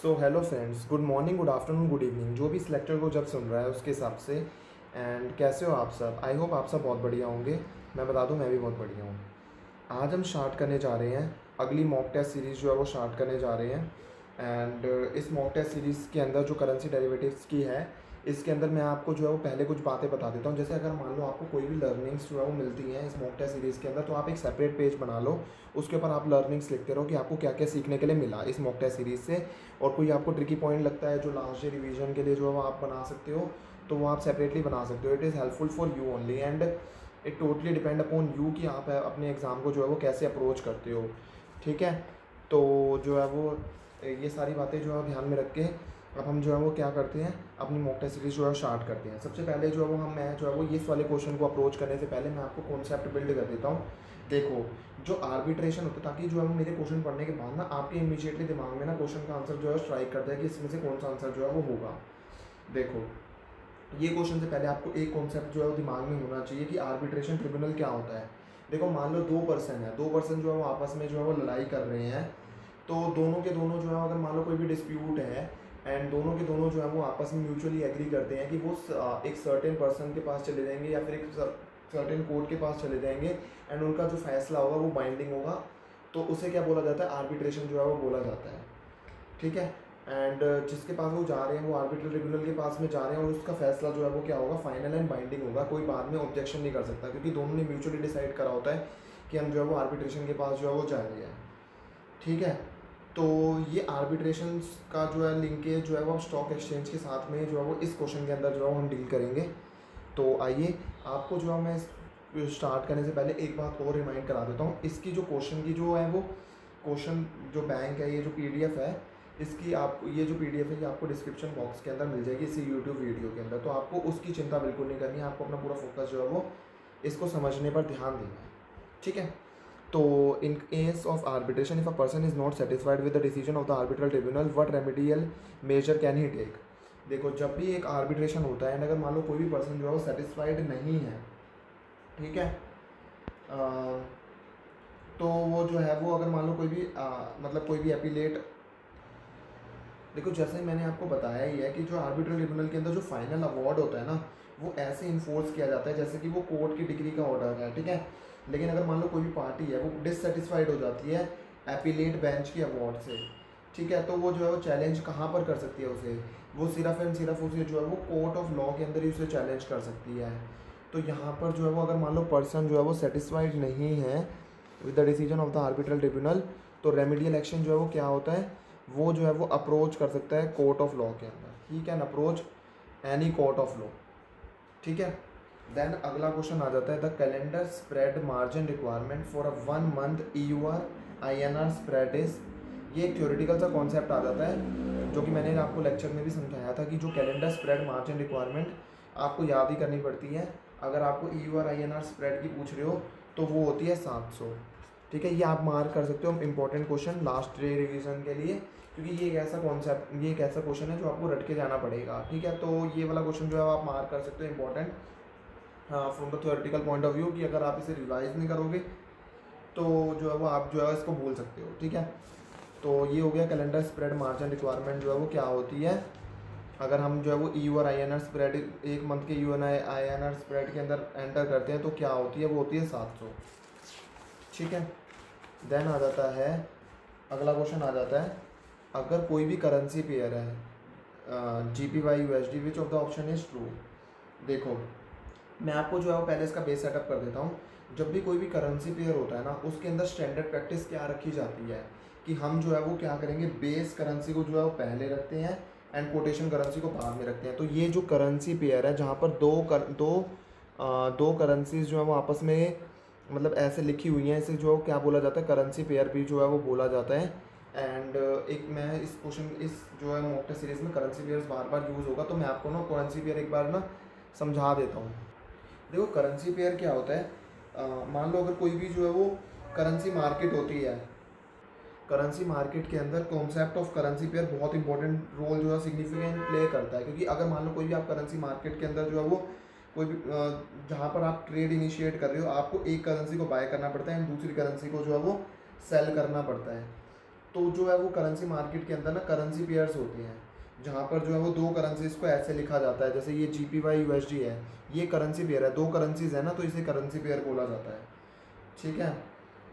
So hello friends, good morning, good afternoon, good evening, जो भी इस लेक्चर को जब सुन रहा है उसके हिसाब से। एंड कैसे हो आप सब? आई होप आप सब बहुत बढ़िया होंगे। मैं बता दूं, मैं भी बहुत बढ़िया हूँ। आज हम स्टार्ट करने जा रहे हैं अगली मॉक टेस्ट सीरीज़ जो है वो स्टार्ट करने जा रहे हैं। एंड इस मॉक टेस्ट सीरीज़ के अंदर जो करेंसी डेरिवेटिव्स की है, इसके अंदर मैं आपको जो है वो पहले कुछ बातें बता देता हूँ। जैसे अगर मान लो आपको कोई भी लर्निंग्स जो है वो मिलती हैं इस मॉक टेस्ट सीरीज़ के अंदर, तो आप एक सेपरेट पेज बना लो, उसके ऊपर आप लर्निंग्स लिखते रहो कि आपको क्या क्या सीखने के लिए मिला इस मॉक टेस्ट सीरीज़ से। और कोई आपको ट्रिकी पॉइंट लगता है जो लास्ट डे रिवीजन के लिए जो है वो आप बना सकते हो, तो वो आप सेपरेटली बना सकते हो। It is helpful for you only and it totally depend upon you कि आप अपने एग्ज़ाम को जो है वो कैसे अप्रोच करते हो। ठीक है, तो जो है वो ये सारी बातें जो है ध्यान में रख के अब हम जो है वो क्या करते हैं, अपनी मॉक टेस्ट सीरीज जो है स्टार्ट करते हैं। सबसे पहले जो है वो मैं जो है वो इस वाले क्वेश्चन को अप्रोच करने से पहले मैं आपको कॉन्सेप्ट बिल्ड कर देता हूँ। देखो, जो आर्बिट्रेशन होता है, ताकि जो है वो मेरे क्वेश्चन पढ़ने के बाद ना आपके इमीडिएटली दिमाग में ना क्वेश्चन का आंसर जो है स्ट्राइक करता है कि इसमें से कौन सा आंसर जो है वो होगा। देखो, ये क्वेश्चन से पहले आपको एक कॉन्सेप्ट जो है वो दिमाग में होना चाहिए कि आर्बिट्रेशन ट्रिब्यूनल क्या होता है। देखो, मान लो दो पर्सन है, दो पर्सन जो है वो आपस में जो है वो लड़ाई कर रहे हैं। तो दोनों के दोनों जो है, अगर मान लो कोई भी डिस्प्यूट है एंड दोनों के दोनों जो है वो आपस में म्यूचुअली एग्री करते हैं कि वो एक सर्टेन पर्सन के पास चले जाएंगे या फिर एक सर्टेन कोर्ट के पास चले जाएंगे एंड उनका जो फैसला होगा वो बाइंडिंग होगा, तो उसे क्या बोला जाता है? आर्बिट्रेशन जो है वो बोला जाता है। ठीक है, एंड जिसके पास वो जा रहे हैं वो आर्बिट्रल ट्रिब्यूनल के पास में जा रहे हैं और उसका फैसला जो है वो क्या होगा? फाइनल एंड बाइंडिंग होगा। कोई बाद में ऑब्जेक्शन नहीं कर सकता, क्योंकि दोनों ने म्यूचुअली डिसाइड करा होता है कि हम जो है वो आर्बिट्रेशन के पास जो है वो जा रहे हैं। ठीक है, तो ये आर्बिट्रेशन का जो है लिंकेज जो है वो स्टॉक एक्सचेंज के साथ में जो है वो इस क्वेश्चन के अंदर जो है वो हम डील करेंगे। तो आइए, आपको जो है मैं स्टार्ट करने से पहले एक बात और रिमाइंड करा देता हूँ। इसकी जो क्वेश्चन की जो है वो क्वेश्चन जो बैंक है, ये जो पीडीएफ है, इसकी आप ये जो पीडीएफ है ये आपको डिस्क्रिप्शन बॉक्स के अंदर मिल जाएगी इसी यूट्यूब वीडियो के अंदर। तो आपको उसकी चिंता बिल्कुल नहीं करनी है, आपको अपना पूरा फोकस जो है वो इसको समझने पर ध्यान देना है। ठीक है, तो in case of arbitration, if a person is not satisfied with the decision of the arbitral tribunal, what remedial measure can he take. देखो, जब भी एक आर्बिट्रेशन होता है एंड अगर मान लो कोई भी पर्सन जो है वो सेटिस्फाइड नहीं है, ठीक है, तो वो जो है वो अगर मान लो कोई भी मतलब कोई भी एपीलेट, देखो जैसे मैंने आपको बताया ही है कि जो आर्बिट्रल ट्रिब्यूनल के अंदर जो फाइनल अवार्ड होता है ना, वो ऐसे इन्फोर्स किया जाता है जैसे कि वो कोर्ट की डिग्री का ऑर्डर है। ठीक है, लेकिन अगर मान लो कोई भी पार्टी है वो डिससेटिस्फाइड हो जाती है एपीलेट बेंच के अवार्ड से, ठीक है, तो वो जो है वो चैलेंज कहाँ पर कर सकती है उसे? वो सिर्फ एंड सिर्फ उसे जो है वो कोर्ट ऑफ लॉ के अंदर ही उसे चैलेंज कर सकती है। तो यहाँ पर जो है वो अगर मान लो पर्सन जो है वो सेटिस्फाइड नहीं है with the decision of the arbitral tribunal, तो रेमेडियल एक्शन जो है वो क्या होता है? वो जो है वो अप्रोच कर सकता है कोर्ट ऑफ लॉ के अंदर। He can approach any court of law. ठीक है, देन अगला क्वेश्चन आ जाता है, the calendar spread margin requirement for a 1 month EUR INR spread is. ये एक थ्योरेटिकल सा कॉन्सेप्ट आ जाता है जो कि मैंने आपको लेक्चर में भी समझाया था कि जो कैलेंडर स्प्रेड मार्जिन रिक्वायरमेंट आपको याद ही करनी पड़ती है। अगर आपको EUR INR स्प्रेड की पूछ रहे हो तो वो होती है 700। ठीक है, ये आप मार्क कर सकते हो, important question last day revision के लिए, क्योंकि ये एक ऐसा कॉन्सेप्ट, ये एक ऐसा क्वेश्चन है जो आपको रट के जाना पड़ेगा। ठीक है, तो ये वाला क्वेश्चन जो है आप मार्क कर सकते हो, important from the theoretical point of view, कि अगर आप इसे रिवाइज नहीं करोगे तो जो है वो आप जो है इसको भूल सकते हो। ठीक है, तो ये हो गया कैलेंडर स्प्रेड मार्जिन रिक्वायरमेंट जो है वो क्या होती है। अगर हम जो है वो EUR INR स्प्रेड, एक मंथ के EUR INR स्प्रेड के अंदर एंटर करते हैं तो क्या होती है? वो होती है 700। ठीक है, देन आ जाता है अगला क्वेश्चन आ जाता है, अगर कोई भी करेंसी पेयर है GPY USD, which of the option is true. देखो, मैं आपको जो है वो पहले इसका बेस सेटअप कर देता हूँ। जब भी कोई भी करेंसी पेयर होता है ना, उसके अंदर स्टैंडर्ड प्रैक्टिस क्या रखी जाती है कि हम जो है वो क्या करेंगे, बेस करेंसी को जो है वो पहले रखते हैं एंड कोटेशन करेंसी को बाद में रखते हैं। तो ये जो करेंसी पेयर है जहाँ पर दो करेंसीज जो है वो आपस में मतलब ऐसे लिखी हुई हैं, इसे जो क्या बोला जाता है? करेंसी पेयर भी जो है वो बोला जाता है। एंड एक मैं इस क्वेश्चन, इस जो है मॉक टेस्ट सीरीज में करेंसी पेयर्स बार बार यूज़ होगा, तो मैं आपको ना करेंसी पेयर एक बार ना समझा देता हूँ। देखो, करेंसी पेयर क्या होता है, मान लो अगर कोई भी जो है वो करेंसी मार्केट होती है, करेंसी मार्केट के अंदर कॉन्सेप्ट ऑफ करेंसी पेयर बहुत इंपॉर्टेंट रोल जो है सिग्निफिकेंट प्ले करता है। क्योंकि अगर मान लो कोई भी आप करेंसी मार्केट के अंदर जो है वो कोई भी जहाँ पर आप ट्रेड इनिशिएट कर रहे हो, आपको एक करेंसी को बाय करना पड़ता है एंड दूसरी करेंसी को जो है वो सेल करना पड़ता है। तो जो है वो करेंसी मार्केट के अंदर ना करेंसी पेयर्स होते हैं, जहाँ पर जो है वो दो करेंसीज को ऐसे लिखा जाता है, जैसे ये GPY USD है, ये करेंसी पेयर है, दो करेंसीज है ना, तो इसे करेंसी पेयर बोला जाता है। ठीक है।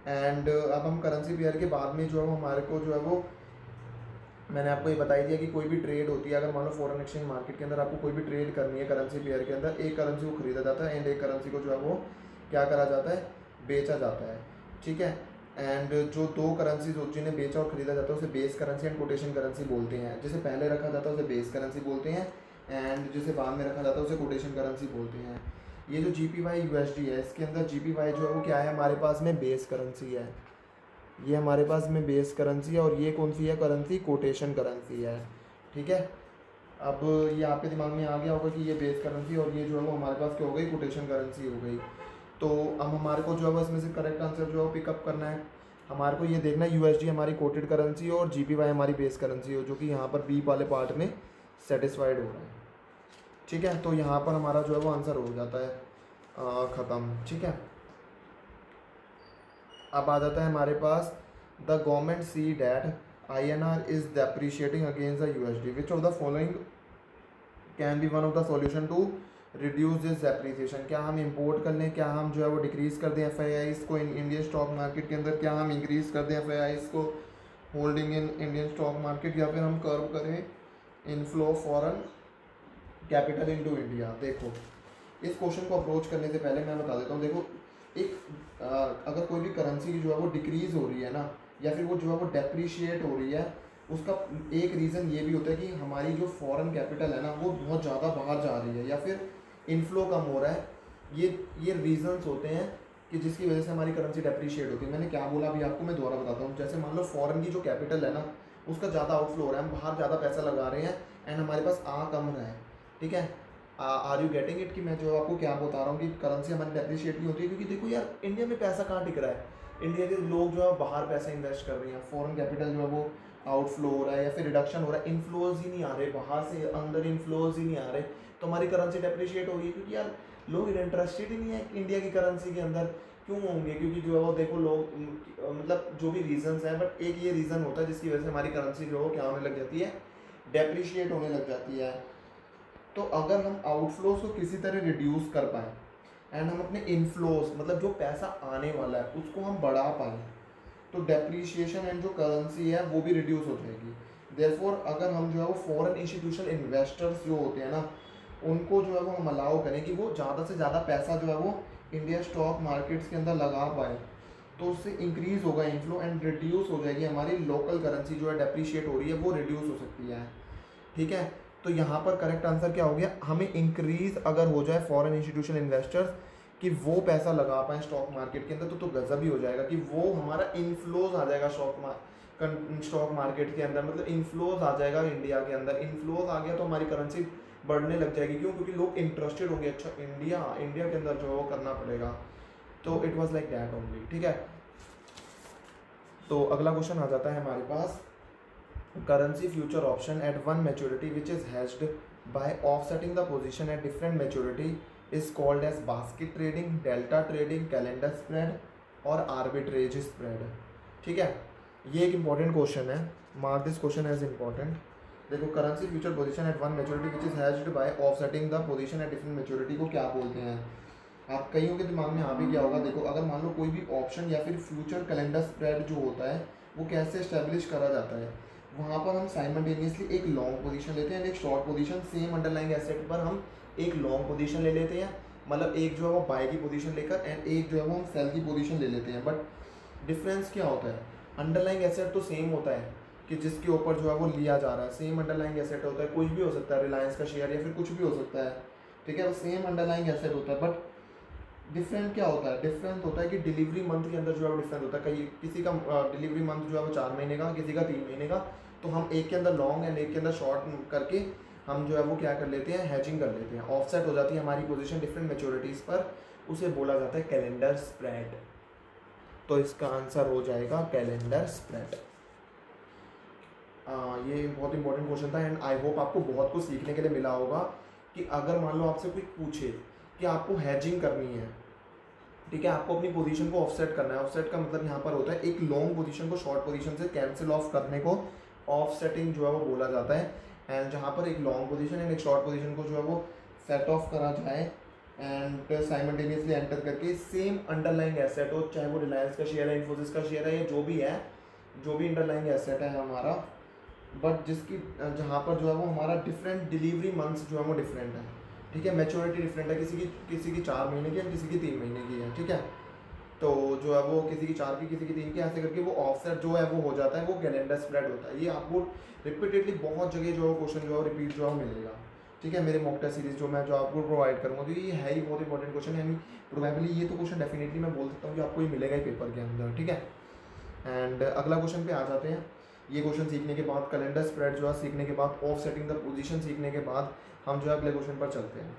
एंड अब हम करेंसी पेयर के बाद में जो है हमारे को जो है वो, मैंने आपको ये बताई दिया कि कोई भी ट्रेड होती है, अगर मान लो फॉरेन एक्सचेंज मार्केट के अंदर आपको कोई भी ट्रेड करनी है करेंसी पेयर के अंदर, एक करेंसी को खरीदा जाता है एंड एक करेंसी को जो है वो क्या करा जाता है, बेचा जाता है। ठीक है। एंड जो दो करेंसीज जिन्हें बेचा और खरीदा जाता है उसे base currency and quotation currency बोलते हैं। जिसे पहले रखा जाता है उसे बेस करेंसी बोलते हैं, एंड जिसे बाद में रखा जाता है उसे कोटेशन करेंसी बोलते हैं। ये जो GPY USD है, इसके अंदर GPY जो है वो क्या है, हमारे पास में बेस करेंसी है, ये हमारे पास में बेस करेंसी है, और ये कौन सी है करेंसी, कोटेशन करेंसी है। ठीक है। अब ये आपके दिमाग में आ गया होगा कि ये बेस करेंसी और ये जो है वो हमारे पास क्या हो गई, कोटेशन करेंसी हो गई। तो अब हमारे को जो है वो इसमें से करेक्ट आंसर जो है पिकअप करना है। हमारे को ये देखना है USD हमारी कोटेड करेंसी हो और GPY हमारी बेस करेंसी हो, जो कि यहाँ पर बी वाले पार्ट में सेटिस्फाइड हो रहा है। ठीक है। तो यहाँ पर हमारा जो है वो आंसर हो जाता है ख़त्म। ठीक है। अब आ जाता है हमारे पास, the government see that INR is depreciating against the USD, which of the following can be one of the solution to reduce this depreciation. क्या हम इंपोर्ट कर लें, क्या हम जो है वो डिक्रीज़ कर दें FIIs को इंडियन स्टॉक मार्केट के अंदर, क्या हम इंक्रीज़ कर दें FIIs को holding in Indian stock market, या फिर हम कर्व करें inflow foreign capital into India. देखो, इस क्वेश्चन को अप्रोच करने से पहले मैं बता देता हूँ। देखो, एक अगर कोई भी करेंसी जो है वो डिक्रीज़ हो रही है ना, या फिर वो जो है वो डेप्रीशिएट हो रही है, उसका एक रीज़न ये भी होता है कि हमारी जो फॉरेन कैपिटल है ना वो बहुत ज़्यादा बाहर जा रही है, या फिर इनफ्लो कम हो रहा है। ये रीजंस होते हैं कि जिसकी वजह से हमारी करेंसी डेप्रीशिएट होती है। मैंने क्या बोला अभी आपको, मैं दोबारा बताता हूँ। जैसे मान लो फॉरेन की जो कैपिटल है ना, उसका ज़्यादा आउटफ्लो हो रहा है, हम बाहर ज़्यादा पैसा लगा रहे हैं एंड हमारे पास आ कम रहा है। ठीक है। आर यू गेटिंग इट कि मैं जो आपको क्या बता रहा हूँ कि करेंसी हमारी डेप्रीशिएट नहीं होती है, क्योंकि देखो यार, इंडिया में पैसा कहाँ टिक रहा है, इंडिया के लोग जो है बाहर पैसा इन्वेस्ट कर रहे हैं, फॉरेन कैपिटल जो है वो आउटफ्लो हो रहा है या फिर रिडक्शन हो रहा है, इनफ्लोज ही नहीं आ रहे, बाहर से अंदर इनफ्लोज ही नहीं आ रहे, तो हमारी करेंसी डेप्रीशिएट हो गई। क्योंकि यार लोग इंटरेस्टेड ही नहीं है इंडिया की करेंसी के अंदर। क्यों होंगे? क्योंकि जो है वो देखो लोग मतलब जो भी रीजंस हैं, बट एक ये रीज़न होता है जिसकी वजह से हमारी करेंसी जो है क्या होने लग जाती है, डेप्रीशिएट होने लग जाती है। तो अगर हम आउटफ्लोज को किसी तरह रिड्यूस कर पाएँ एंड हम अपने इनफ्लोज मतलब जो पैसा आने वाला है उसको हम बढ़ा पाएँ, तो डेप्रीशिएशन एंड जो करेंसी है वो भी रिड्यूस हो जाएगी। देयरफॉर अगर हम जो है वो फॉरेन इंस्टीट्यूशनल इन्वेस्टर्स जो होते हैं ना, उनको जो है वो हम अलाउ करें कि वो ज़्यादा से ज़्यादा पैसा जो है वो इंडिया स्टॉक मार्केट्स के अंदर लगा पाए, तो उससे इंक्रीज़ होगा इनफ्लो एंड रिड्यूस हो जाएगी हमारी लोकल करेंसी जो है डेप्रीशिएट हो रही है वो रिड्यूस हो सकती है। ठीक है। तो यहाँ पर करेक्ट आंसर क्या हो गया, हमें इंक्रीज़ अगर हो जाए फॉरेन इंस्टीट्यूशनल इन्वेस्टर्स कि वो पैसा लगा पाएँ स्टॉक मार्केट के अंदर, तो गजब ही हो जाएगा कि वो हमारा इनफ्लोज आ जाएगा स्टॉक मार्केट के अंदर, मतलब इनफ्लोज आ जाएगा इंडिया के अंदर। इनफ्लोज आ गया तो हमारी करेंसी बढ़ने लग जाएगी। क्यों? क्योंकि लोग इंटरेस्टेड होंगे, अच्छा इंडिया के अंदर जो है वो करना पड़ेगा। तो it was like that only. ठीक है। तो अगला क्वेश्चन आ जाता है हमारे पास, currency future option at one maturity which is hedged by offsetting the position at different maturity is called as basket trading, delta trading, calendar spread और आर्बिट्रेज स्प्रेड। ठीक है। ये एक इंपॉर्टेंट क्वेश्चन है, mark this question as important. देखो, currency future position at one maturity which is hedged by offsetting the position at different maturity को क्या बोलते हैं? आप कईयों के दिमाग में आ भी क्या होगा। देखो, अगर मान लो कोई भी ऑप्शन या फिर फ्यूचर कैलेंडर स्प्रेड जो होता है वो कैसे इस्टेब्लिश करा जाता है, वहाँ पर हम साइमल्टेनियसली एक लॉन्ग पोजीशन लेते हैं, एक short position, same underlying asset पर हम एक लॉन्ग पोजीशन ले लेते हैं, मतलब एक जो है वो बाय की पोजीशन लेकर एंड एक जो है वो हम सेल की पोजीशन ले लेते हैं। बट डिफरेंस क्या होता है, अंडरलाइंग एसेट तो सेम होता है कि जिसके ऊपर जो है वो लिया जा रहा है, सेम अंडरलाइंग एसेट होता है, कुछ भी हो सकता है, रिलायंस का शेयर या फिर कुछ भी हो सकता है। ठीक है, वो सेम अंडरलाइंग एसेट होता है। बट डिफरेंट क्या होता है, डिफरेंट होता है कि डिलीवरी मंथ के अंदर जो है वो डिफरेंट होता है। कहीं किसी का डिलीवरी मंथ जो है वो 4 महीने का, किसी का 3 महीने का, तो हम एक के अंदर लॉन्ग एंड एक के अंदर शॉर्ट करके हम जो है वो क्या कर लेते हैं, हैजिंग कर लेते हैं। ऑफसेट हो जाती है हमारी पोजीशन डिफरेंट मैच्योरिटीज़ पर, उसे बोला जाता है कैलेंडर स्प्रेड। तो इसका आंसर हो जाएगा कैलेंडर स्प्रेड। ये बहुत इंपॉर्टेंट क्वेश्चन था एंड आई होप आपको बहुत कुछ सीखने के लिए मिला होगा कि अगर मान लो आपसे कोई पूछे कि आपको हैजिंग करनी है ठीक है, आपको अपनी पोजीशन को ऑफसेट करना है। ऑफसेट का मतलब यहाँ पर होता है एक लॉन्ग पोजीशन को शॉर्ट पोजीशन से कैंसिल ऑफ करने को ऑफसेटिंग जो है वो बोला जाता है। एंड जहाँ पर एक लॉन्ग पोजीशन एंड एक शॉर्ट पोजीशन को जो है वो सेट ऑफ करा जाए एंड साइमल्टेनियसली एंटर करके सेम अंडरलाइंग एसेट हो, चाहे वो रिलायंस का शेयर है, इन्फोसिस का शेयर है, या जो भी है, जो भी अंडरलाइंग एसेट है हमारा, बट जिसकी जहाँ पर जो है वो हमारा डिफरेंट डिलीवरी मंथ्स जो है वो डिफरेंट है। ठीक है, मैच्योरिटी डिफरेंट है, किसी की 4 महीने की है, किसी की 3 महीने की है। ठीक है, तो जो है वो किसी की 4 की, किसी की 3 की, ऐसे करके वो ऑफसेट जो है वो हो जाता है, वो कैलेंडर स्प्रेड होता है। ये आपको रिपीटेडली बहुत जगह जो है क्वेश्चन जो है रिपीट जो है मिलेगा। ठीक है, मेरे मॉक टेस्ट सीरीज जो मैं जो आपको प्रोवाइड करूँगा, तो ये है ही बहुत इंपॉर्टेंट क्वेश्चन है। प्रोबेबली ये तो क्वेश्चन डेफिनेटली मैं बोल सकता हूँ कि आपको ये मिलेगा ही पेपर के अंदर। ठीक है, एंड अगला क्वेश्चन पे आ जाते हैं। ये क्वेश्चन सीखने के बाद, कैलेंडर स्प्रेड जो है सीखने के बाद, ऑफ सेटिंग द पोजीशन सीखने के बाद हम जो है अगले क्वेश्चन पर चलते हैं।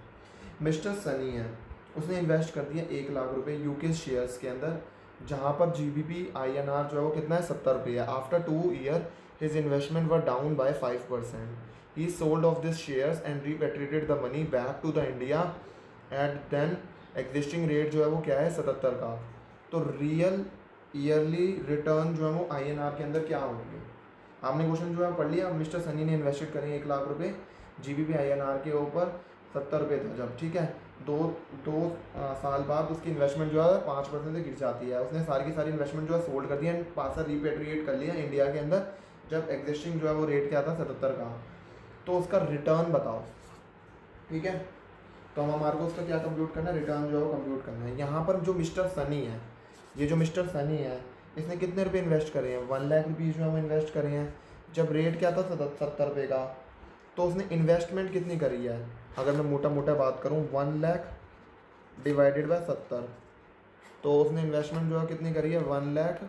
मिस्टर सनी है, उसने इन्वेस्ट कर दिया 1 लाख रुपए यूके शेयर्स के अंदर, जहाँ पर GBP INR जो है वो कितना है, 70 रुपये है। After 2 year his investment were down by 5%। He sold off this shares and repatriated the money back to the India at then existing rate जो है वो क्या है, 77 का। तो रियल ईयरली रिटर्न जो है वो INR के अंदर क्या होंगे। आपने क्वेश्चन जो है पढ़ लिया। मिस्टर सनी ने इन्वेस्टेड करें 1 लाख रुपए GBP INR के ऊपर, 70 रुपये था जब। ठीक है, दो साल बाद उसकी इन्वेस्टमेंट जो है 5% से गिर जाती है। उसने सारी की सारी इन्वेस्टमेंट जो है सोल्ड कर दी एंड पासा रिपेट्रिएट कर लिया इंडिया के अंदर, जब एग्जिस्टिंग जो है वो रेट क्या था, 77 का। तो उसका रिटर्न बताओ। ठीक है, तो हमारे को उसका क्या कंप्यूट करना है, रिटर्न जो है वो कंप्यूट करना है। यहाँ पर जो मिस्टर सनी है, ये जो मिस्टर सनी है, इसने कितने रुपए इन्वेस्ट करे हैं, 1 लाख रुपीज़ जो है वो इन्वेस्ट करे हैं, जब रेट क्या था, 70 रुपये का। तो उसने इन्वेस्टमेंट कितनी करी है, अगर मैं मोटा मोटा बात करूँ, 1 लाख डिवाइडेड बाय 70, तो उसने इन्वेस्टमेंट जो है कितनी करी है, 1 लाख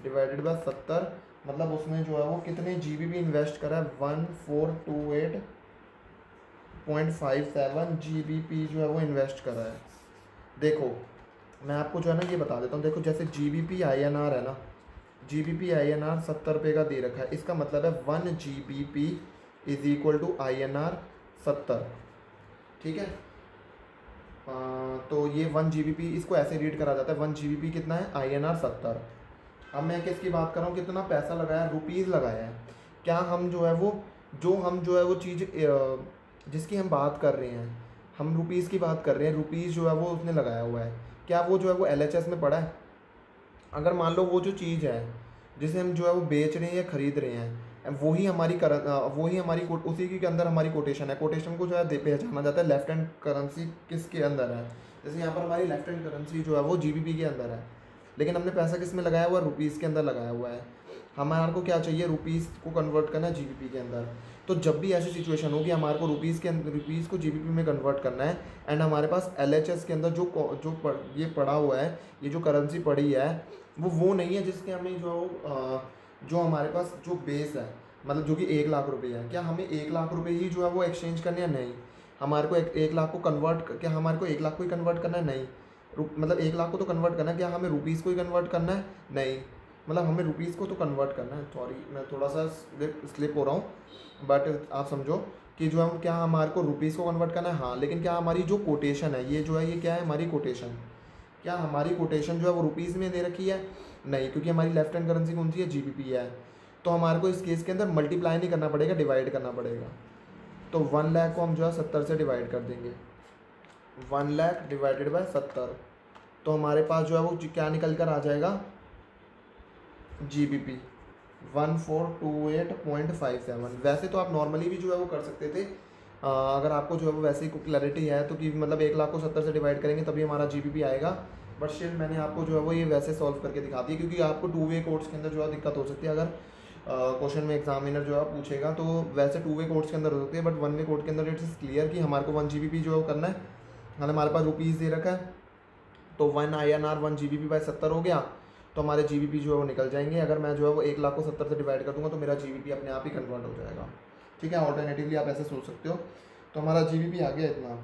डिवाइडेड बाय 70, मतलब उसने जो है वो कितने GBP इन्वेस्ट करा है, 1428.57 GBP जो है वो इन्वेस्ट करा है। देखो मैं आपको जो है ना ये बता देता हूँ। देखो जैसे GBP INR है ना, GBP INR 70 रुपये का दे रखा है, इसका मतलब है 1 GBP is equal to INR 70। ठीक है, तो ये 1 GBP, इसको ऐसे रीड करा जाता है, 1 GBP कितना है, INR 70। अब मैं किसकी बात कर रहा हूँ, कितना पैसा लगाया, रुपीज़ लगाया है। क्या हम जो है वो चीज़ जिसकी हम बात कर रहे हैं, हम रुपीज़ की बात कर रहे हैं, रुपीज़ जो है वो उसने लगाया हुआ है, क्या वो जो है वो LHS में पड़ा है। अगर मान लो वो जो चीज़ है जिसे हम जो है वो बेच रहे हैं या ख़रीद रहे हैं, वही हमारी उसी के अंदर हमारी कोटेशन है। कोटेशन को जो है पहचाना जाता है लेफ्ट हैंड करेंसी किसके अंदर है। जैसे यहाँ पर हमारी लेफ्ट हैंड करेंसी जो है वो GBP के अंदर है, लेकिन हमने पैसा किस में लगाया हुआ है, रुपीज़ के अंदर लगाया हुआ है। हमारे को क्या चाहिए, रुपीज़ को कन्वर्ट करना है GBP के अंदर। तो जब भी ऐसी सिचुएशन होगी, हमारे को रुपीज़ को GBP में कन्वर्ट करना है, एंड हमारे पास LHS के अंदर ये पड़ा हुआ है, ये जो करेंसी पड़ी है, वो नहीं है जिसके हमें जो हमारे पास जो बेस है, मतलब जो कि 1 लाख रुपये है। क्या हमें 1 लाख रुपये ही जो है वो एक्सचेंज करने हैं, नहीं। हमारे को 1 लाख को क्या हमारे को 1 लाख को ही कन्वर्ट करना है, नहीं। मतलब 1 लाख को तो कन्वर्ट करना है, क्या हमें रुपीज़ को ही कन्वर्ट करना है, नहीं। मतलब हमें रुपीज़ को तो कन्वर्ट करना है। सॉरी मैं थोड़ा सा स्लिप हो रहा हूँ, बट आप समझो कि जो हम क्या हमारे को रुपीज़ को कन्वर्ट करना है, हाँ। लेकिन क्या हमारी जो कोटेशन है, ये जो है ये क्या है, हमारी कोटेशन, क्या हमारी कोटेशन जो है वो रुपीज़ में दे रखी है, नहीं, क्योंकि हमारी लेफ्ट हैंड करेंसी कौन सी है, GBP है। तो हमारे को इस केस के अंदर मल्टीप्लाई नहीं करना पड़ेगा, डिवाइड करना पड़ेगा। तो 1 लाख को हम जो है 70 से डिवाइड कर देंगे, 1 लाख डिवाइडेड बाय 70, तो हमारे पास जो है वो क्या निकल कर आ जाएगा, GBP 1428.57। वैसे तो आप नॉर्मली भी जो है वो कर सकते थे, अगर आपको जो है वो वैसे ही क्लैरिटी है तो, कि मतलब 1 लाख को 70 से डिवाइड करेंगे तभी हमारा GBP आएगा। बट स्टिल मैंने आपको जो है वो ये वैसे सॉल्व करके दिखा दिया, क्योंकि आपको 2 वे कोड्स के अंदर जो है दिक्कत हो सकती है। अगर क्वेश्चन में एग्जामिनर जो है पूछेगा तो वैसे 2 वे कोड्स के अंदर हो सकती है, बट 1 वे कोड के अंदर इट्स क्लियर कि हमारे को 1 GBP जो है करना है। हमारे पास रुपीज़ दे रखा है, तो 1 INR 1 GBP बाय 70 हो गया, तो हमारे GBP जो है वो निकल जाएंगे। अगर मैं जो है वो 1 लाख को 70 से डिवाइड कर दूंगा तो मेरा GBP अपने आप ही कन्वर्ट हो जाएगा। ठीक है, ऑल्टरनेटिवली आप ऐसे सोच सकते हो। तो हमारा GBP आ गया इतना।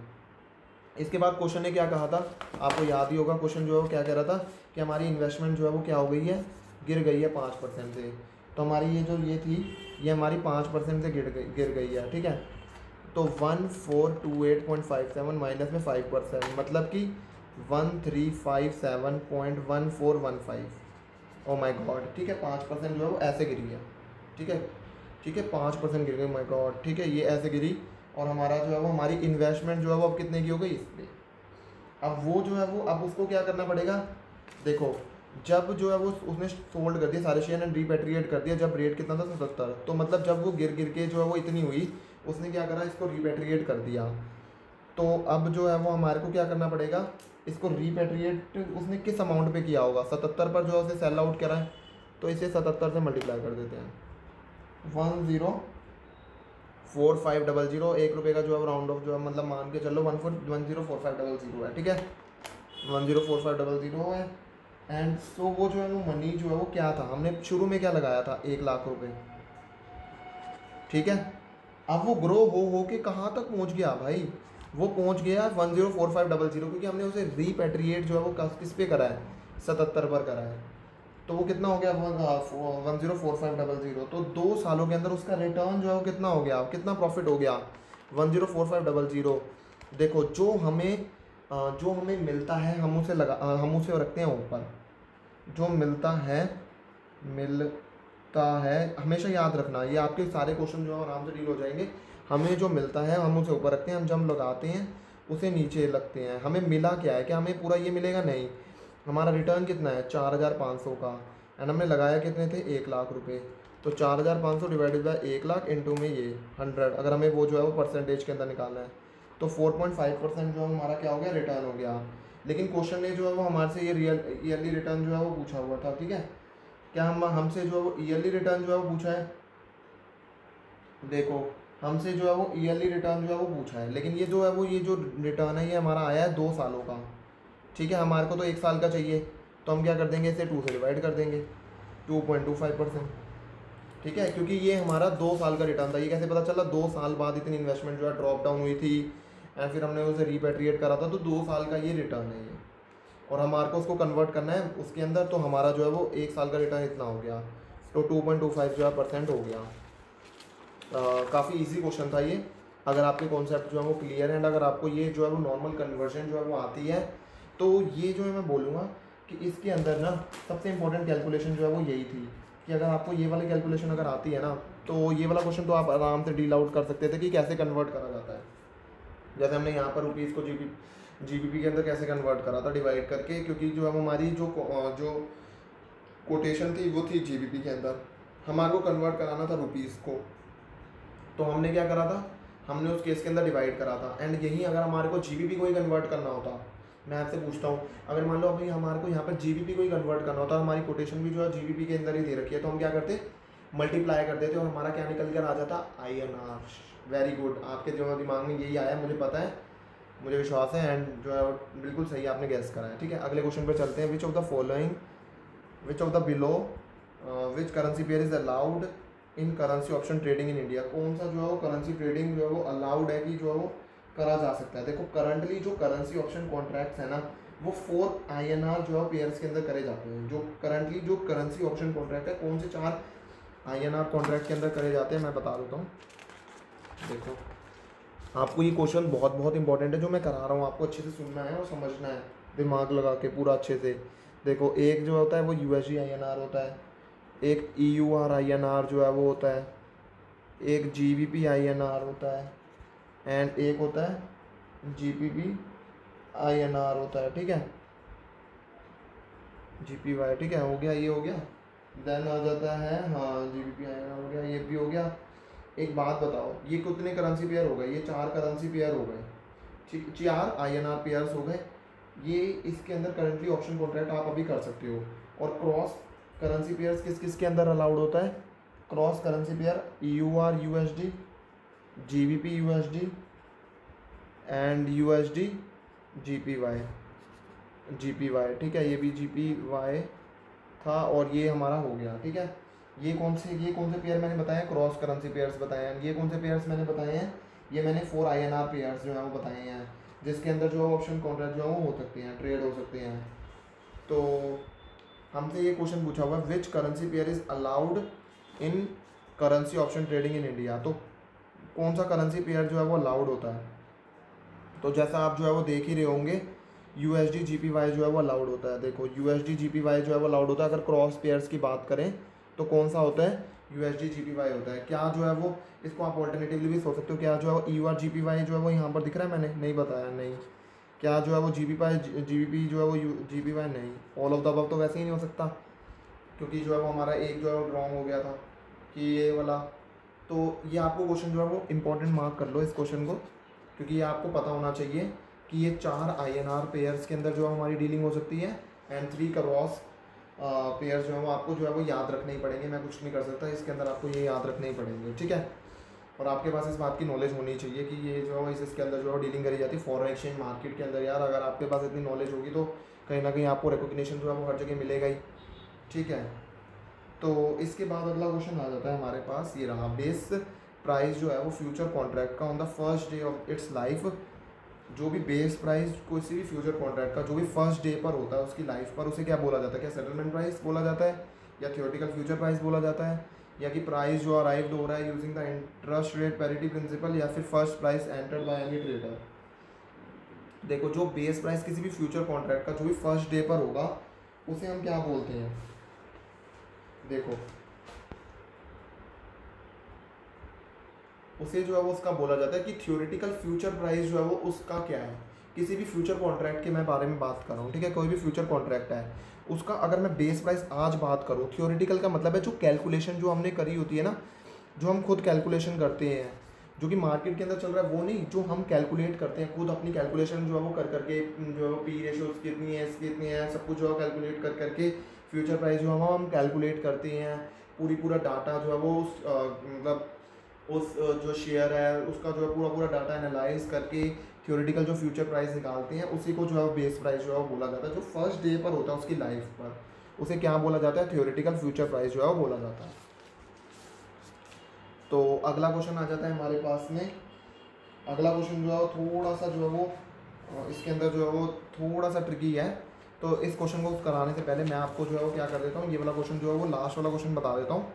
इसके बाद क्वेश्चन ने क्या कहा था, आपको याद ही होगा। क्वेश्चन जो है वो क्या कह रहा था कि हमारी इन्वेस्टमेंट जो है वो क्या हो गई है, गिर गई है 5% से। तो हमारी ये थी, ये हमारी 5% से गिर गई है। ठीक है, तो 1428.57 माइनस में 5%, मतलब कि 1357.1415। ओ माय गॉड, ठीक है 5% जो है वो ऐसे गिरी है, ठीक है, ठीक है 5% गिर गई, माय गॉड, ठीक है ये ऐसे गिरी। और हमारा जो है वो हमारी इन्वेस्टमेंट जो है वो अब कितने की हो गई इस पर। अब वो जो है वो अब उसको क्या करना पड़ेगा, देखो जब जो है वो उसने सोल्ड कर दिया सारे शेयर एंड रीपैट्रिएट कर दिया, जब रेट कितना था 77, तो मतलब जब वो गिर गिर के जो है वो इतनी हुई, उसने क्या करा इसको रीपैट्रिएट कर दिया। तो अब जो है वो हमारे को क्या करना पड़ेगा, इसको रीपैट्रिएट उसने किस अमाउंट पे किया होगा, 77 पर जो है उसे सेल आउट करा है, तो इसे 77 से मल्टीप्लाई कर देते हैं। 104500, 1 रुपये का जो है राउंड ऑफ जो है मतलब मान के चलो 104500 है, ठीक है 104500 है। एंड सो वो जो है वो मनी जो है वो क्या था, हमने शुरू में क्या लगाया था 1 लाख रुपए, ठीक है। अब वो ग्रो हो के कहाँ तक पहुँच गया भाई, वो पहुँच गया 104500, क्योंकि हमने उसे रीपैट्रिएट जो है वो किस पे करा है, 77 पर करा है। तो वो कितना हो गया 104500, तो 2 सालों के अंदर उसका रिटर्न जो है वो कितना हो गया, कितना प्रॉफिट हो गया 104500। देखो जो हमें मिलता है हम उसे रखते हैं ऊपर, जो मिलता है हमेशा याद रखना, ये आपके सारे क्वेश्चन जो है आराम से डील हो जाएंगे। हमें जो मिलता है हम उसे ऊपर रखते हैं, हम जब लगाते हैं उसे नीचे लगते हैं। हमें मिला क्या है, क्या हमें पूरा ये मिलेगा, नहीं, हमारा रिटर्न कितना है 4500 का, एंड हमने लगाया कितने थे 1 लाख रुपए। तो 4500 डिवाइडेड बाई 1 लाख इंटू में ये 100, अगर हमें वो जो है वो परसेंटेज के अंदर निकालना है, तो 4.5% जो हमारा क्या हो गया रिटर्न हो गया। लेकिन क्वेश्चन ने जो है वो हमारे से ये ईयरली रिटर्न जो है वो पूछा हुआ था, ठीक है। क्या हमसे जो है वो ईयरली रिटर्न जो है वो पूछा है, देखो हमसे जो है वो ईयरली रिटर्न जो है वो पूछा है, लेकिन ये जो रिटर्न है ये हमारा आया है 2 सालों का, ठीक है। हमारे को तो 1 साल का चाहिए, तो हम क्या कर देंगे, इसे 2 से डिवाइड कर देंगे, 2.25%, ठीक है, क्योंकि ये हमारा 2 साल का रिटर्न था। ये कैसे पता चला, 2 साल बाद इतनी इन्वेस्टमेंट जो है ड्रॉप डाउन हुई थी एंड फिर हमने उसे रीपैट्रिएट करा था, तो 2 साल का ये रिटर्न है ये, और हमारे को उसको कन्वर्ट करना है उसके अंदर, तो हमारा जो है वो 1 साल का रिटर्न इतना हो गया, तो 2.25 जो है % हो गया। काफ़ी इजी क्वेश्चन था ये, अगर आपके कॉन्सेप्ट जो है वो क्लियर है एंड अगर आपको ये जो है वो नॉर्मल कन्वर्जन जो है वो आती है, तो ये जो है मैं बोलूँगा कि इसके अंदर ना सबसे इंपॉर्टेंट कैलकुलेशन जो है वो यही थी, कि अगर आपको ये वाली कैलकुलेशन अगर आती है ना, तो ये वाला क्वेश्चन तो आप आराम से डील आउट कर सकते थे कि कैसे कन्वर्ट करा जाता है। जैसे हमने यहाँ पर रुपीज़ को जीबीपी के अंदर कैसे कन्वर्ट करा था डिवाइड करके, क्योंकि जो है हमारी जो कोटेशन थी वो थी जीबीपी के अंदर, हमारे को कन्वर्ट कराना था रुपीज़ को, तो हमने क्या करा था, हमने उस केस के अंदर डिवाइड करा था। एंड यही अगर हमारे को जीबीपी को ही कन्वर्ट करना होता, मैं आपसे पूछता हूँ, अगर मान लो अभी हमारे को यहाँ पर जीबीपी को ही कन्वर्ट करना होता, हमारी कोटेशन भी जो है जीबीपी के अंदर ही दे रखी है, तो हम क्या करते, मल्टीप्लाई कर देते और हमारा क्या निकल कर आ जाता, INR। वेरी गुड, आपके जो दिमाग में यही आया, मुझे पता है, मुझे विश्वास है, एंड जो है बिल्कुल सही आपने गैस करा है, ठीक है। अगले क्वेश्चन पर चलते हैं। विच of the below which currency pair is allowed in currency option trading in India, कौन सा जो है वो करेंसी ट्रेडिंग जो है वो अलाउड है कि जो है वो करा जा सकता है। देखो करंटली जो करेंसी ऑप्शन कॉन्ट्रैक्ट्स है ना, वो 4 INR जो है पेयर्स के अंदर करे जाते हैं। जो करंटली जो करेंसी ऑप्शन कॉन्ट्रैक्ट है, कौन से 4 INR कॉन्ट्रैक्ट के अंदर करे जाते हैं, मैं बता देता हूँ। देखो आपको ये क्वेश्चन बहुत बहुत इंपॉर्टेंट है जो मैं करा रहा हूँ, आपको अच्छे से सुनना है और समझना है, दिमाग लगा के पूरा अच्छे से। देखो एक जो होता है वो USD INR होता है, एक EUR INR जो है वो होता है, एक GBP INR होता है, एंड एक होता है GBP INR होता है, ठीक है, GPY, ठीक है, हो गया, ये हो गया। देन आ जाता है, हाँ GBP INR हो गया, ये भी हो गया। एक बात बताओ, ये कितने करेंसी पेयर हो गए, ये 4 करेंसी पेयर हो गए, ठीक, 4 INR पेयर्स हो गए। ये इसके अंदर करंटली ऑप्शन कॉन्ट्रैक्ट आप अभी कर सकते हो। और क्रॉस करेंसी पेयर्स किस किस के अंदर अलाउड होता है, cross currency pair EUR USD, GBP USD and USD GPY, ठीक है, ये भी GPY था और ये हमारा हो गया, ठीक है। ये कौन से पेयर मैंने बताए, क्रॉस करेंसी पेयर्स बताए हैं। ये कौन से पेयर्स मैंने बताए हैं, ये मैंने 4 INR पेयर्स जो है वो बताए हैं, जिसके अंदर जो ऑप्शन कॉन्ट्रैक्ट जो है वो हो सकते हैं, ट्रेड हो सकते हैं। तो हमसे ये क्वेश्चन पूछा हुआ है, which currency pair is allowed in currency option trading in India, तो कौन सा करेंसी पेयर जो है वो अलाउड होता है। तो जैसा आप जो है वो देख ही रहे होंगे यूएसडी जीपीवाई जो है वो अलाउड होता है। देखो यूएसडी जीपीवाई जो है वो अलाउड होता है। अगर क्रॉस पेयर्स की बात करें तो कौन सा होता है, यूएसडी जीपीवाई होता है। क्या जो है वो, इसको आप ऑल्टरनेटिवली भी सोच सकते हो, क्या जो है ईयूआर जीपीवाई जो है वो यहाँ पर दिख रहा है, मैंने नहीं बताया, नहीं। क्या जो है वो जीबीपी जो है वो जीपीवाई, नहीं। ऑल ऑफ द अबव तो वैसे ही नहीं हो सकता, क्योंकि जो है वो हमारा एक जो है रॉन्ग हो गया था कि ये वाला। तो ये आपको क्वेश्चन जो है वो इंपॉर्टेंट मार्क कर लो इस क्वेश्चन को, क्योंकि ये आपको पता होना चाहिए कि ये 4 आईएनआर पेयर्स के अंदर जो है हमारी डीलिंग हो सकती है, एंड 3 क्रॉस पेयर्स जो है वो आपको जो है वो याद रखने ही पड़ेंगे। मैं कुछ नहीं कर सकता इसके अंदर, आपको ये याद रखने ही पड़ेंगे, ठीक है। और आपके पास इस बात की नॉलेज होनी चाहिए कि ये जो है इसके अंदर जो है डीलिंग करी जाती है फॉरेन एक्सचेंज मार्केट के अंदर। यार अगर आपके पास इतनी नॉलेज होगी तो कहीं ना कहीं आपको रिकॉग्निशन जो है वो हर जगह मिलेगा ही, ठीक है। तो इसके बाद अगला क्वेश्चन आ जाता है हमारे पास, ये रहा। बेस प्राइस जो है वो फ्यूचर कॉन्ट्रैक्ट का on the first day of its life, जो भी बेस प्राइस किसी भी फ्यूचर कॉन्ट्रैक्ट का जो भी फर्स्ट डे पर होता है उसकी लाइफ पर, उसे क्या बोला जाता है? क्या सेटलमेंट प्राइस बोला जाता है, या थियोरेटिकल फ्यूचर प्राइस बोला जाता है, या कि प्राइस जो अराइव्ड हो रहा है using the interest rate parity principal, या फिर first price entered by any trader. देखो जो बेस प्राइस किसी भी फ्यूचर कॉन्ट्रैक्ट का जो भी फर्स्ट डे पर होगा उसे हम क्या बोलते हैं? देखो उसे जो है वो उसका बोला जाता है कि थ्योरेटिकल फ्यूचर प्राइस जो है वो उसका क्या है। किसी भी फ्यूचर कॉन्ट्रैक्ट के मैं बारे में बात कर रहा हूँ, ठीक है। कोई भी फ्यूचर कॉन्ट्रैक्ट है उसका अगर मैं बेस प्राइस आज बात करूँ, थ्योरेटिकल का मतलब है जो कैलकुलेशन जो हमने करी होती है ना, जो हम खुद कैलकुलेशन करते हैं, जो कि मार्केट के अंदर चल रहा है वो नहीं, जो हम कैलकुलेट करते हैं खुद अपनी कैलकुलेशन जो है वो कर करके, जो है वो पी रेशियोज कितनी है, इसकी कितनी है, सब कुछ जो है कैलकुलेट कर करके फ्यूचर प्राइस जो है हम कैलकुलेट करते हैं। पूरा डाटा जो है वो मतलब उस जो शेयर है उसका जो है पूरा डाटा एनालाइज करके थ्योरेटिकल जो फ्यूचर प्राइस निकालते हैं उसी को जो है बेस प्राइस जो है वो बोला जाता है। जो फर्स्ट डे पर होता है उसकी लाइफ पर, उसे क्या बोला जाता है? थ्योरेटिकल फ्यूचर प्राइस जो है वो बोला जाता है। तो अगला क्वेश्चन आ जाता है हमारे पास में। अगला क्वेश्चन जो है थोड़ा सा जो है वो इसके अंदर जो है वो थोड़ा सा ट्रिकी है। तो इस क्वेश्चन को कराने से पहले मैं आपको जो है वो क्या कर देता हूँ, ये वाला क्वेश्चन जो है वो लास्ट वाला क्वेश्चन बता देता हूँ।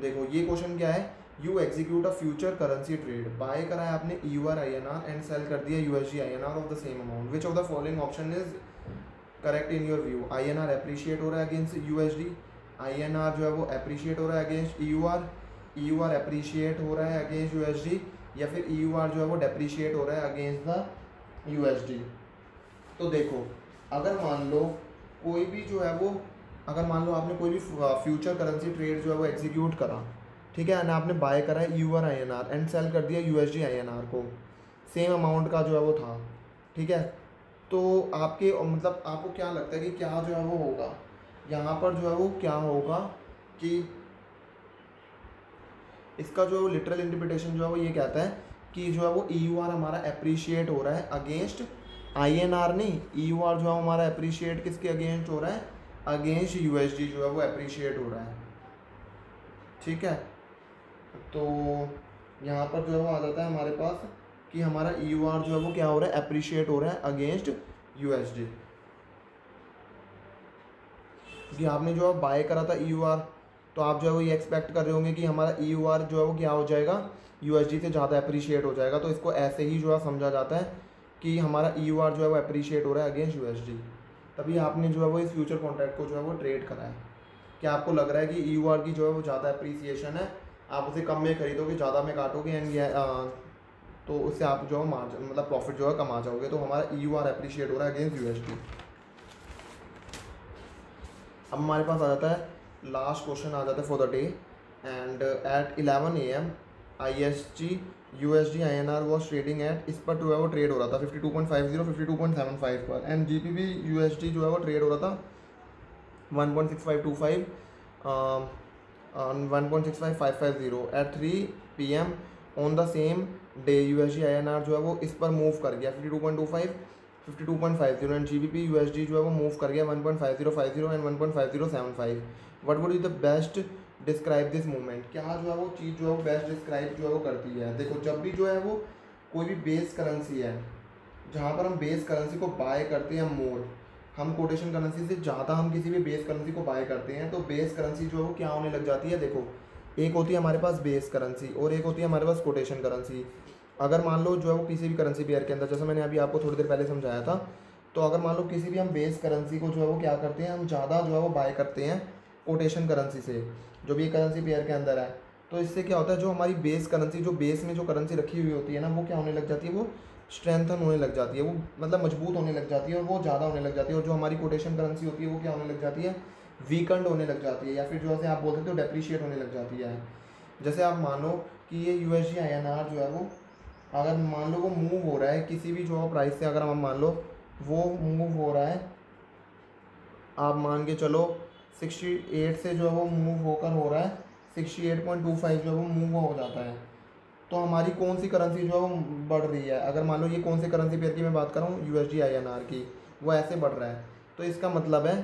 देखो ये क्वेश्चन क्या है, you execute a future currency trade, buy करा है आपने ईयूआर आईएनआर एंड सेल कर दिया USD INR of the same amount, which of the following option is correct in your view? INR appreciate हो रहा है अगेंस्ट यूएसडी, आईएनआर जो है वो एप्रिशिएट हो रहा है अगेंस्ट ईयूआर, ईयूआर एप्रिशिएट हो रहा है अगेंस्ट यूएसडी, या फिर ईयूआर जो है वो डेप्रिशिएट हो रहा है अगेंस्ट द यूएसडी। तो देखो अगर मान लो कोई भी जो है वो, अगर मान लो आपने कोई भी फ्यूचर करेंसी ट्रेड जो है वो एग्जीक्यूट करा, ठीक है, ना आपने बाय करा है ईयूआर आईएनआर एंड सेल कर दिया यूएसडी आईएनआर को, सेम अमाउंट का जो है वो था, ठीक है। तो आपके मतलब आपको क्या लगता है कि क्या जो है वो होगा यहाँ पर? जो है वो क्या होगा कि इसका जो है वो लिटरल इंटरप्रिटेशन जो है वो ये कहता है कि जो है वो ईयूआर हमारा एप्रिशिएट हो रहा है अगेंस्ट आईएनआर, नहीं, ईयूआर जो है हमारा एप्रिशिएट किसके अगेंस्ट हो रहा है? अगेंस्ट यूएसडी जो है वो एप्रिशिएट हो रहा है, ठीक है। तो यहाँ पर जो है वो आ जाता है हमारे पास कि हमारा ईयूआर जो है वो क्या हो रहा है? एप्रिशिएट हो रहा है अगेंस्ट यूएसडी। क्योंकि आपने जो है बाय करा था ईयूआर, तो आप जो है वो ये एक्सपेक्ट कर रहे होंगे कि हमारा ईयूआर जो है वो क्या हो जाएगा? यूएसडी से ज़्यादा एप्रिशिएट हो जाएगा। तो इसको ऐसे ही जो है समझा जाता है कि हमारा ईयूआर जो है वो एप्रिशिएट हो रहा है अगेंस्ट यूएसडी, तभी आपने जो है वो इस फ्यूचर कॉन्ट्रैक्ट को जो है वो ट्रेड करा है। क्या आपको लग रहा है कि ईयूआर की जो है वो ज़्यादा एप्रिसिएशन है, आप उसे कम में खरीदोगे, ज़्यादा में काटोगे, एंड तो उससे आप जो है मार्जिन मतलब प्रॉफिट जो है कम आ जाओगे। तो हमारा ईयूआर एप्रिशिएट हो रहा है अगेंस्ट यूएसडी। अब हमारे पास आ जाता है लास्ट क्वेश्चन आ जाता है for the day, and at 11 AM IST USD INR was trading at, इस पर जो है वो ट्रेड हो रहा था 52.50 52.75 पर, एंड GBP USD जो है वो ट्रेड हो रहा था 1.6525 1.65550 at 3 PM on the same day. USD INR जो है वो इस पर मूव कर गया 52.25 52.50 एंड GBP USD जो है वो मूव कर गया 1.5050 and 1.5075। What would be the best describe this movement? क्या जो है वो चीज़ जो है वो बेस्ट डिस्क्राइब जो है वो करती है? देखो जब भी जो है वो कोई भी बेस करेंसी है, जहाँ पर हम बेस करेंसी को बाय करते हैं मोर, हम कोटेशन करेंसी से ज़्यादा हम किसी भी बेस करेंसी को बाय करते हैं, तो बेस करेंसी जो है वो क्या होने लग जाती है? देखो एक होती है हमारे पास बेस करेंसी और एक होती है हमारे पास कोटेशन करेंसी। अगर मान लो जो है वो किसी भी करेंसी पेयर के अंदर, जैसे मैंने अभी आपको थोड़ी देर पहले समझाया था, तो अगर मान लो किसी भी हम बेस करेंसी को जो है वो क्या करते हैं, हम ज़्यादा जो है वो बाय करते हैं कोटेशन करेंसी से, जो भी करेंसी पेयर के अंदर है, तो इससे क्या होता है, जो हमारी बेस करेंसी, जो बेस में जो करेंसी रखी हुई होती है ना, वो क्या होने लग जाती है, वो स्ट्रेंथन होने लग जाती है, वो मतलब मजबूत होने लग जाती है और वो ज़्यादा होने लग जाती है। और जो हमारी कोटेशन करेंसी होती है वो क्या होने लग जाती है, वीकेंड होने लग जाती है, या फिर जो है आप बोल सकते हो डेप्रीशिएट होने लग जाती है। जैसे आप मानो कि ये USD INR जो है वो, अगर मान लो वो मूव हो रहा है किसी भी जो प्राइस से, अगर हम मान लो वो मूव हो रहा है, आप मान के चलो 68 से जो है वो मूव होकर हो रहा है 68.25 जो है वो मूव हो जाता है, तो हमारी कौन सी करेंसी जो है वो बढ़ रही है। अगर मान लो ये कौन सी करेंसी पेयर की मैं बात कर रहा हूँ, USD INR की, वो ऐसे बढ़ रहा है, तो इसका मतलब है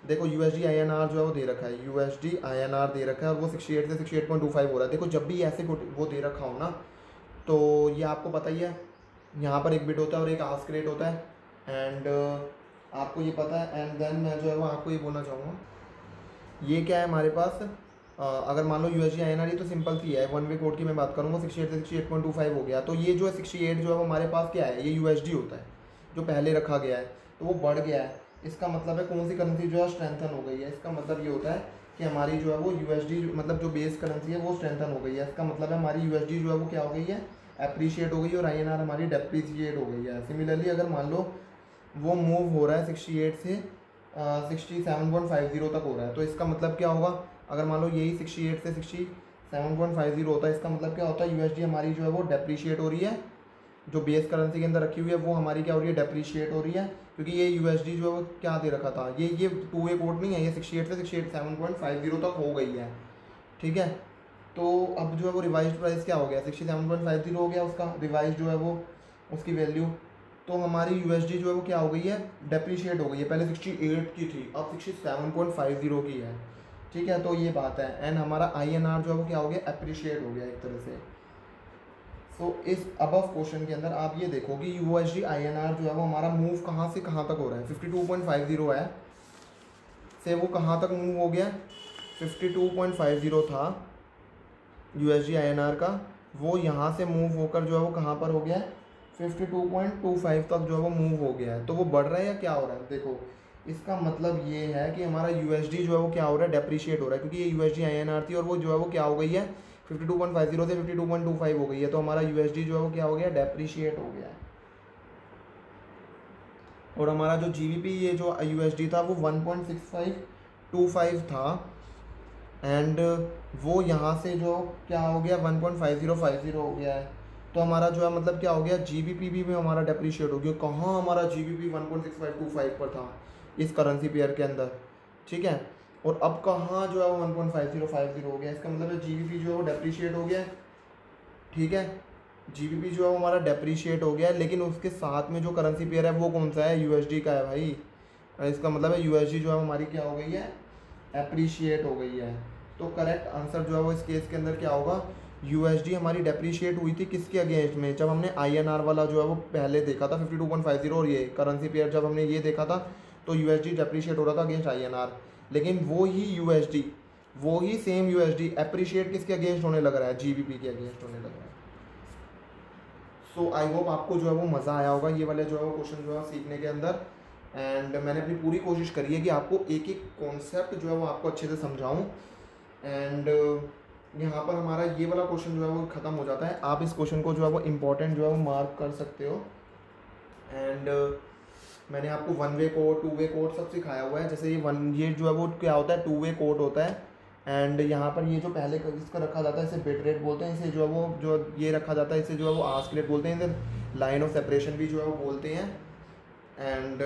देखो USD INR जो है वो दे रखा है, USD INR दे रखा है और वो 68 से 68.25 हो रहा है। देखो जब भी ऐसे वो दे रखा हो ना, तो ये आपको पता ही है, यहाँ पर एक बिट होता है और एक आस्क रेट होता है, एंड आपको ये पता है। एंड देन मैं जो है वो आपको ये बोलना चाहूँगा, ये क्या है हमारे पास, अगर मान लो USD INR, ये तो सिंपल सी है, वन वे कोड की मैं बात करूँगा, 68 से 68.25 हो गया, तो ये जो है 68 जो है वो हमारे पास क्या है, ये USD होता है जो पहले रखा गया है, तो वो बढ़ गया है। इसका मतलब है कौन सी करेंसी जो है स्ट्रेंथन हो गई है, इसका मतलब ये होता है कि हमारी जो है वो USD मतलब जो बेस करेंसी है वो स्ट्रेंथन हो गई है। इसका मतलब है हमारी USD जो है वो क्या हो गई है, अप्रिशिएट हो गई है, और INR हमारी डेप्रिशिएट हो गई है। सिमिलरली अगर मान लो वो मूव हो रहा है 68 से 67.50 तक हो रहा है, तो इसका मतलब क्या होगा, अगर मान लो यही 68 से 67.50 होता है, इसका मतलब क्या होता है, USD हमारी जो है वो डेप्रीशिएट हो रही है, जो बेस करेंसी के अंदर रखी हुई है वो हमारी क्या हो रही है, डेप्रीशिएट हो रही है, क्योंकि ये USD जो है वो क्या दे रखा था, ये टू वे कोड नहीं है, ये 68 से 67.50 तक हो गई है, ठीक है। तो अब जो है वो रिवाइज प्राइस क्या हो गया, 67.50 हो गया उसका रिवाइज जो है वो उसकी वैल्यू, तो हमारी USD जो है वो क्या हो गई है, डेप्रीशिएट हो गई है, पहले 68 की थी, अब 67.50 की है, ठीक है। तो ये बात है। एंड हमारा INR जो है वो क्या हो गया, अप्रिशिएट हो गया एक तरह से। सो इस अबव क्वेश्चन के अंदर आप ये देखो कि USD INR जो है वो हमारा मूव कहाँ से कहाँ तक हो रहा है, 52.50 है से वो कहाँ तक मूव हो गया, 52.50 था USD INR का, वो यहाँ से मूव होकर जो है वो कहाँ पर हो गया है, 52.25 तक जो है वो मूव हो गया है। तो वो बढ़ रहा है या क्या हो रहा है, देखो इसका मतलब ये है कि हमारा USD जो है वो क्या हो रहा है, डेप्रीशिएट हो रहा है, क्योंकि ये USD INR थी और वो जो है वो क्या हो गई है, 52.50 से 52.25 हो गई है, तो हमारा USD जो है वो क्या हो गया, डेप्रीशिएट हो गया है। और हमारा जो GBP ये जो USD था वो 1.6525 था, एंड वो यहाँ से जो क्या हो गया 1.5050 हो गया है, तो हमारा जो है मतलब क्या हो गया, GBP भी में हमारा डेप्रीशिएट हो गया। कहाँ हमारा GBP 1.6525 पर था इस करेंसी पेयर के अंदर, ठीक है, और अब कहाँ जो है वो 1.5050 हो गया, इसका मतलब है GBP जो है वो डेप्रीशिएट हो गया है, ठीक है। GBP जो है वो हमारा डेप्रीशिएट हो गया है, लेकिन उसके साथ में जो करेंसी पेयर है वो कौन सा है, USD का है भाई, इसका मतलब है USD जो है हमारी क्या हो गई है, एप्रीशिएट हो गई है। तो करेक्ट आंसर जो है वो इस केस के अंदर क्या होगा, USD हमारी डेप्रीशिएट हुई थी किसके अगेंस्ट में, जब हमने INR वाला जो है वो पहले देखा था 52.50, और ये करेंसी पेयर जब हमने ये देखा था तो USD डेप्रीशिएट हो रहा था अगेंस्ट INR, लेकिन वो ही USD, वो ही सेम USD एप्रीशिएट किसके अगेंस्ट होने लग रहा है, GBP के अगेंस्ट होने लग रहा है। सो आई होप आपको जो है वो मज़ा आया होगा ये वाले जो है वो क्वेश्चन जो है सीखने के अंदर, एंड मैंने अपनी पूरी कोशिश करी है कि आपको एक एक कॉन्सेप्ट जो है वो आपको अच्छे से समझाऊं। एंड यहाँ पर हमारा ये वाला क्वेश्चन जो है वो ख़त्म हो जाता है। आप इस क्वेश्चन को जो है वो इम्पॉर्टेंट जो है वो मार्क कर सकते हो। एंड मैंने आपको one way code, two way code सब सिखाया हुआ है। जैसे ये जो है वो क्या होता है, टू वे कोड होता है। एंड यहाँ पर ये जो पहले इसका रखा जाता है इसे बिट रेट बोलते हैं, इसे जो है वो जो ये रखा जाता है इसे जो है वो आस्क रेट बोलते हैं, इधर लाइन ऑफ सेपरेशन भी जो है वो बोलते हैं। एंड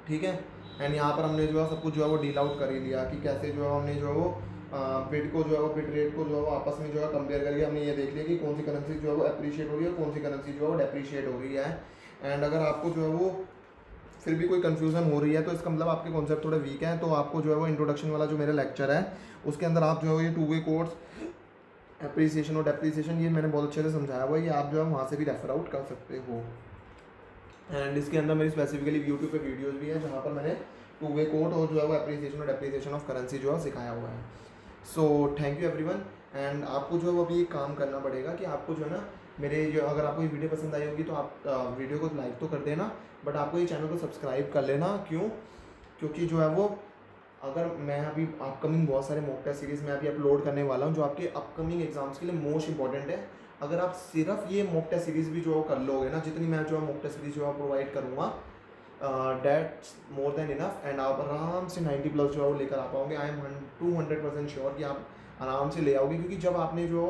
ठीक है, एंड यहाँ पर हमने जो है सब कुछ जो है वो डील आउट कर ही लिया कि कैसे जो है हमने जो है वो बिट को जो है वो बिट रेट को जो है वो आपस में जो है कंपेयर करके हमने ये देख लिया कि कौन सी करेंसी जो है वो अप्रिशिएट हो रही है और कौन सी करेंसी जो है वो डेप्रीशिएट हो रही है। एंड अगर आपको जो है वो फिर भी कोई कन्फ्यूज़न हो रही है तो इसका मतलब आपके कॉन्सेप्ट थोड़े वीक हैं, तो आपको जो है वो इंट्रोडक्शन वाला जो मेरा लेक्चर है उसके अंदर आप जो है ये टू वे कोड्स अप्रिसिएशन और डेप्रीसिएशन ये मैंने बहुत अच्छे से समझाया हुआ है, ये आप जो है वहाँ से भी रेफर आउट कर सकते हो। एंड इसके अंदर मेरी स्पेसिफिकली यूट्यूब पे वीडियोस भी है जहाँ पर मैंने टू वे कोड और जो है वो अप्रिसिएशन और डेप्रीसिएशन ऑफ करेंसी जो है सिखाया हुआ है। So thank you everyone. And आपको जो है वो अभी एक काम करना पड़ेगा कि आपको जो है ना मेरे जो अगर आपको ये वीडियो पसंद आई होगी तो आप वीडियो को लाइक तो कर देना, बट आपको ये चैनल को सब्सक्राइब कर लेना। क्यों? क्योंकि जो है वो अगर मैं अभी अपकमिंग बहुत सारे मॉक टेस्ट सीरीज़ में अभी अपलोड करने वाला हूँ जो आपके अपकमिंग एग्जाम्स के लिए मोस्ट इंपॉर्टेंट है। अगर आप सिर्फ ये मॉक टेस्ट सीरीज़ भी जो कर लोगे ना, जितनी मैं जो है मॉक टेस्ट सीरीज जो है प्रोवाइड करूँगा, dates more than enough, and आप आराम से 90+ जो है वो लेकर आ पाओगे। आई एम 200% श्योर कि आप आराम से ले आओगे, क्योंकि जब आपने जो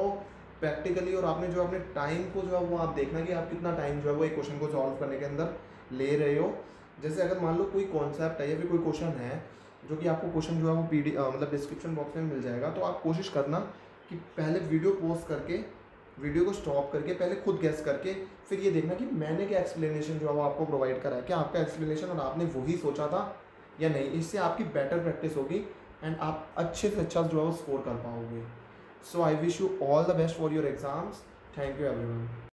प्रैक्टिकली और आपने जो अपने टाइम को जो है वो आप देखना कि आप कितना टाइम जो है वो एक क्वेश्चन को सॉल्व करने के अंदर ले रहे हो। जैसे अगर मान लो कोई कॉन्सेप्ट है या फिर कोई क्वेश्चन है जो कि आपको क्वेश्चन जो है वो मतलब डिस्क्रिप्शन बॉक्स में मिल जाएगा, तो आप कोशिश करना कि पहले वीडियो पॉज करके, वीडियो को स्टॉप करके पहले खुद गेस करके फिर ये देखना कि मैंने क्या एक्सप्लेनेशन जो है वो आपको प्रोवाइड करा है, क्या आपका एक्सप्लेनेशन और आपने वही सोचा था या नहीं। इससे आपकी बेटर प्रैक्टिस होगी एंड आप अच्छे से अच्छा जो है वो स्कोर कर पाओगे। So I wish you all the best for your exams. Thank you everyone.